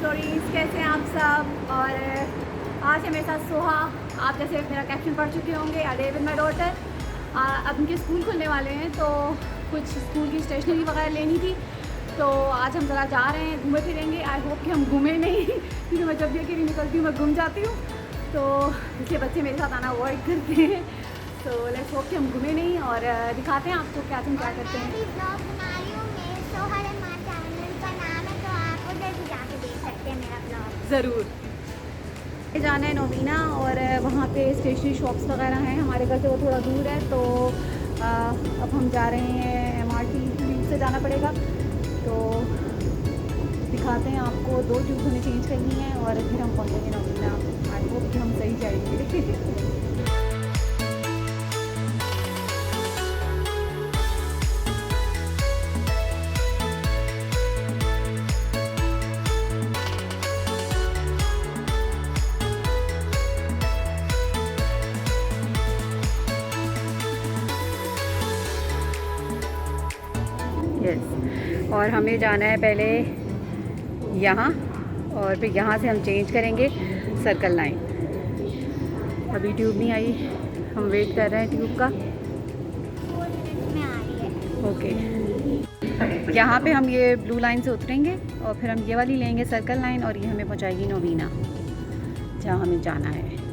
Stories. कैसे हैं आप सब? और आज है मेरे साथ सोहा। आप जैसे मेरा कैप्शन पढ़ चुके होंगे, I live with my daughter. अब उनके स्कूल खुलने वाले हैं तो कुछ स्कूल की स्टेशनरी वगैरह लेनी थी, तो आज हम ज़रा जा रहे हैं, घूमे फिरेंगे। आई होप कि हम घूमें नहीं क्योंकि मैं जब भी अकेली निकलती हूँ मैं घूम जाती हूँ, तो इसलिए बच्चे मेरे साथ आना अवॉइड करते हैं। तो लेट्स होप कि हम घूमें नहीं और दिखाते हैं आपको क्या तुम क्या करते हैं। ज़रूर जाना है नोवीना, और वहाँ पे स्टेशनरी शॉप्स वगैरह हैं। हमारे घर से वो थोड़ा दूर है, तो अब हम जा रहे हैं, MRT से जाना पड़ेगा। तो दिखाते हैं आपको, 2 जूत हमें चेंज करनी है और फिर हम पहुँचेंगे नोवीना। आई होप कि हम सही जाएंगे। यस, और हमें जाना है पहले यहाँ, और फिर यहाँ से हम चेंज करेंगे सर्कल लाइन। अभी ट्यूब नहीं आई, हम वेट कर रहे हैं ट्यूब का। ओके, यहाँ पे हम ये ब्लू लाइन से उतरेंगे और फिर हम ये वाली लेंगे सर्कल लाइन, और ये हमें पहुँचाएगी नोवीना, जहाँ हमें जाना है।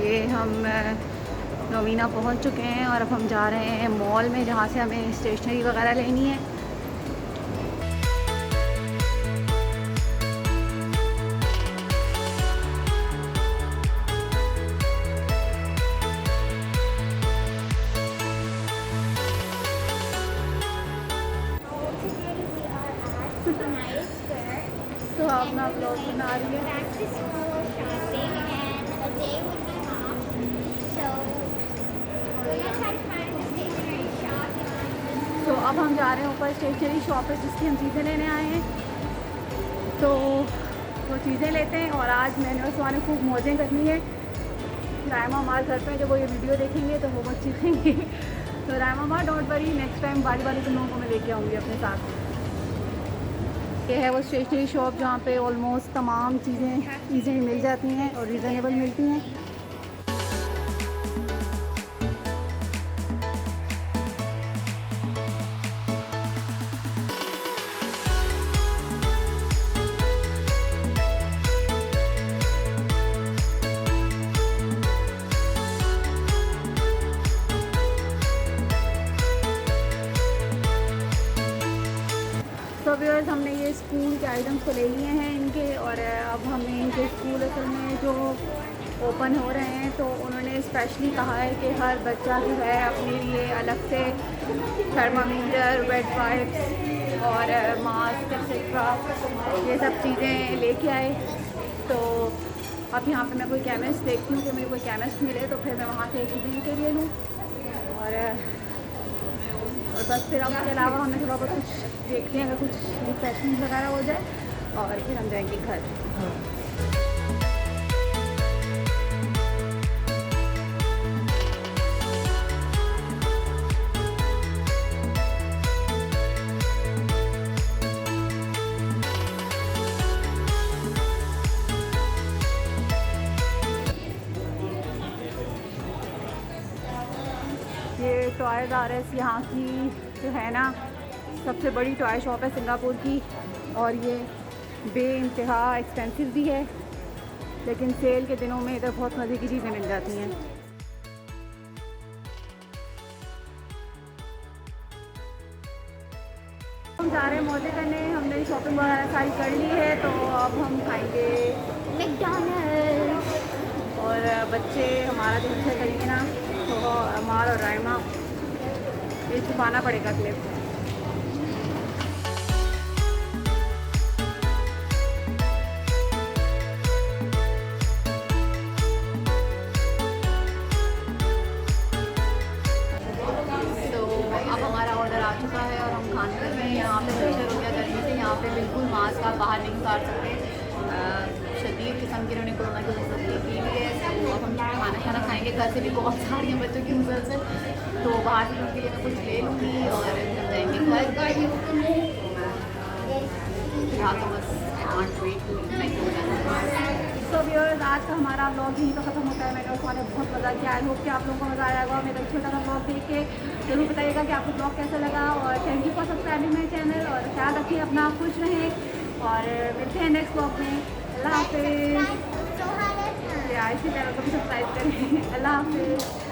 ये हम नोवीना पहुंच चुके हैं और अब हम जा रहे हैं मॉल में, जहाँ से हमें स्टेशनरी वगैरह लेनी है। तो अपना ब्लॉग बना रही है। तो अब हम जा रहे हैं ऊपर स्टेशनरी शॉप है जिसकी हम चीज़ें लेने आए हैं, तो वो चीज़ें लेते हैं। और आज मैंने और सुहा ने खूब मौजें करनी है। रायमा हमारे घर पे जब वो ये वीडियो देखेंगे तो वो बहुत चीखेंगे। तो रायमा माँ डोंट वरी, नेक्स्ट टाइम बारी बारी तुम लोगों को मैं लेके आऊँगी अपने साथ। ये है वो स्टेशनरी शॉप जहाँ पे ऑलमोस्ट तमाम चीज़ें ईज़िली मिल जाती हैं और रीज़नेबल मिलती हैं। तो व्यूअर्स, हमने ये स्कूल के आइटम्स तो ले लिए हैं इनके, और अब हमें इनके स्कूल असल में जो ओपन हो रहे हैं तो उन्होंने स्पेशली कहा है कि हर बच्चा जो है अपने लिए अलग से थर्मामीटर, वेट वाइप्स और मास्क एक्सेट्रा ये सब चीज़ें लेके आए। तो अब यहाँ पे मैं कोई केमिस्ट देखती हूँ कि मुझे कोई केमिस्ट मिले तो फिर मैं वहाँ से एक चीज़ें के लिए लूँ, और बस फिर अब उसके अलावा हमें थोड़ा बहुत कुछ देखते हैं, अगर कुछ रिफ्रेशमेंट वगैरह हो जाए और फिर हम जाएंगे घर। ये टॉयज़ आर एस यहाँ की जो है ना सबसे बड़ी टॉय शॉप है सिंगापुर की, और ये बेइंतहा एक्सपेंसिव भी है, लेकिन सेल के दिनों में इधर बहुत मज़े की चीज़ें मिल जाती हैं। हम जा रहे हैं मौजे करने, हमने शॉपिंग वगैरह सारी कर ली है, तो अब हम खाएंगे मैकडॉनल्ड्स। और बच्चे हमारा जो पीछे करेंगे ना, तो अमार और रायमा, ये छुपाना पड़ेगा क्लिप। पे बिल्कुल मास्क आप बाहर नहीं उतार सकते। शदीद किस्म की इन्होंने कोरोना की मुसलसल की हुई है। तो अब हम खाना खाना खाएँगे, घर से भी बहुत सारी हैं बच्चों की मुसलसल, तो बाहर से उनके लिए मैं कुछ ले लूँगी और जब जाएँगे घर तो बस तो व्यूअर्स आज का हमारा व्लॉग यहीं पर ख़त्म होता है। मैंने उसमें बहुत मज़ा किया। आई होप कि आप लोगों को मज़ा आया होगा। मेरा छोटा सा व्लॉग देख के जरूर बताइएगा कि आपको ब्लॉग कैसा लगा, और thank you for subscribing my channel. और ख्याल रखिए अपना, खुश रहें और मिलते हैं नेक्स्ट ब्लॉग में। अल्लाह हाफिज़। इसी चैनल को भी सब्सक्राइब करें। अल्लाह हाफिज़।